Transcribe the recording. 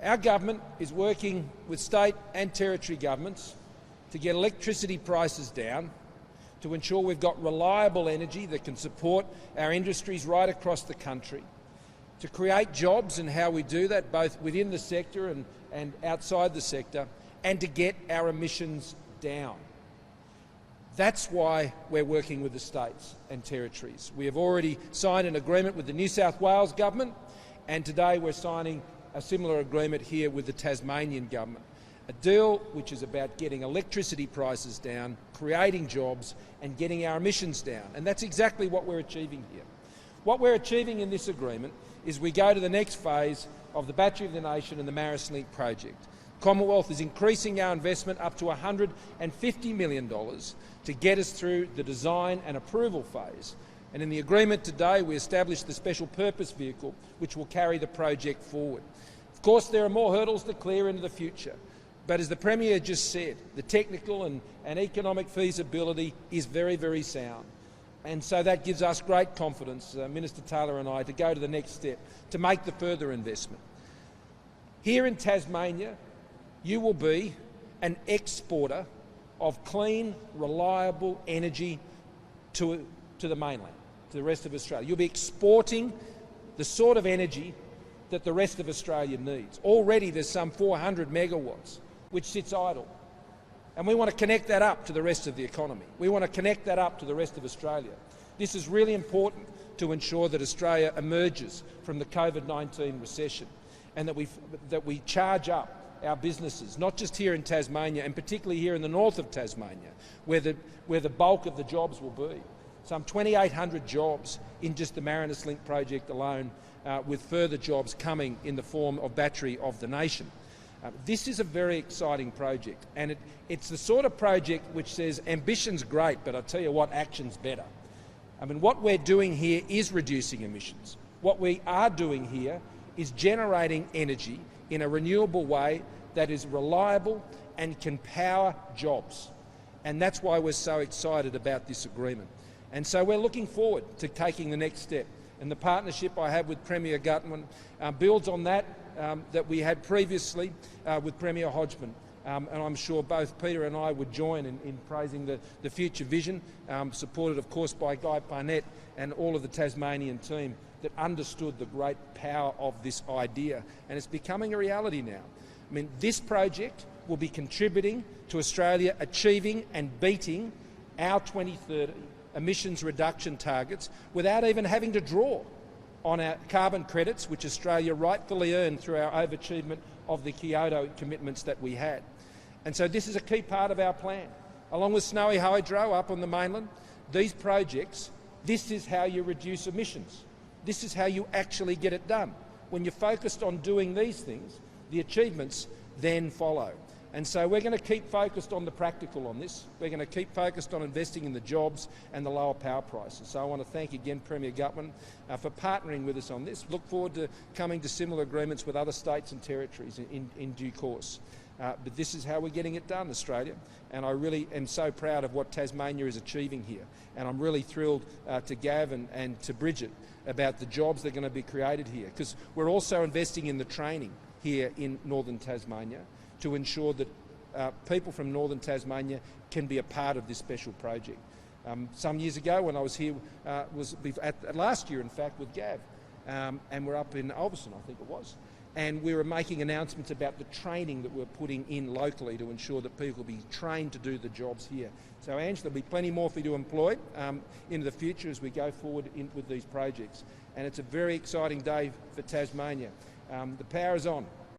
Our government is working with state and territory governments to get electricity prices down, to ensure we've got reliable energy that can support our industries right across the country, to create jobs and how we do that both within the sector and outside the sector, and to get our emissions down. That's why we're working with the states and territories. We have already signed an agreement with the New South Wales government, and today we're signing a similar agreement here with the Tasmanian government. A deal which is about getting electricity prices down, creating jobs and getting our emissions down. And that's exactly what we're achieving here. What we're achieving in this agreement is we go to the next phase of the Battery of the Nation and the Marinus Link project. Commonwealth is increasing our investment up to $150 million to get us through the design and approval phase. And in the agreement today, we established the special purpose vehicle which will carry the project forward. Of course, there are more hurdles to clear into the future. But as the Premier just said, the technical and economic feasibility is very, very sound. And so that gives us great confidence, Minister Taylor and I, to go to the next step, to make the further investment. Here in Tasmania, you will be an exporter of clean, reliable energy to the mainland, to the rest of Australia. You'll be exporting the sort of energy that the rest of Australia needs. Already there's some 400 megawatts which sits idle. And we want to connect that up to the rest of the economy. We want to connect that up to the rest of Australia. This is really important to ensure that Australia emerges from the COVID-19 recession, and that we charge up our businesses, not just here in Tasmania, and particularly here in the north of Tasmania, where the bulk of the jobs will be. Some 2,800 jobs in just the Marinus Link project alone, with further jobs coming in the form of Battery of the Nation. This is a very exciting project, and it's the sort of project which says ambition's great, but I tell you what, action's better. I mean, what we're doing here is reducing emissions. What we are doing here is generating energy in a renewable way that is reliable and can power jobs. And that's why we're so excited about this agreement. And so we're looking forward to taking the next step. And the partnership I have with Premier Gutman builds on that we had previously with Premier Hodgman. And I'm sure both Peter and I would join in praising the future vision, supported of course by Guy Barnett and all of the Tasmanian team that understood the great power of this idea. And it's becoming a reality now. I mean, this project will be contributing to Australia achieving and beating our 2030 emissions reduction targets without even having to draw on our carbon credits, which Australia rightfully earned through our overachievement of the Kyoto commitments that we had. And so this is a key part of our plan. Along with Snowy Hydro up on the mainland, these projects, this is how you reduce emissions. This is how you actually get it done. When you're focused on doing these things, the achievements then follow. And so we're going to keep focused on the practical on this. We're going to keep focused on investing in the jobs and the lower power prices. So I want to thank again Premier Gutman for partnering with us on this. Look forward to coming to similar agreements with other states and territories in due course. But this is how we're getting it done, Australia. And I really am so proud of what Tasmania is achieving here. And I'm really thrilled to Gav and to Bridget about the jobs that are going to be created here, because we're also investing in the training here in northern Tasmania to ensure that people from northern Tasmania can be a part of this special project. Some years ago when I was here, last year in fact with Gav, and we're up in Ulverstone I think it was, and we were making announcements about the training that we're putting in locally to ensure that people will be trained to do the jobs here. So Ange, there'll be plenty more for you to employ into the future as we go forward with these projects. And it's a very exciting day for Tasmania. The power is on.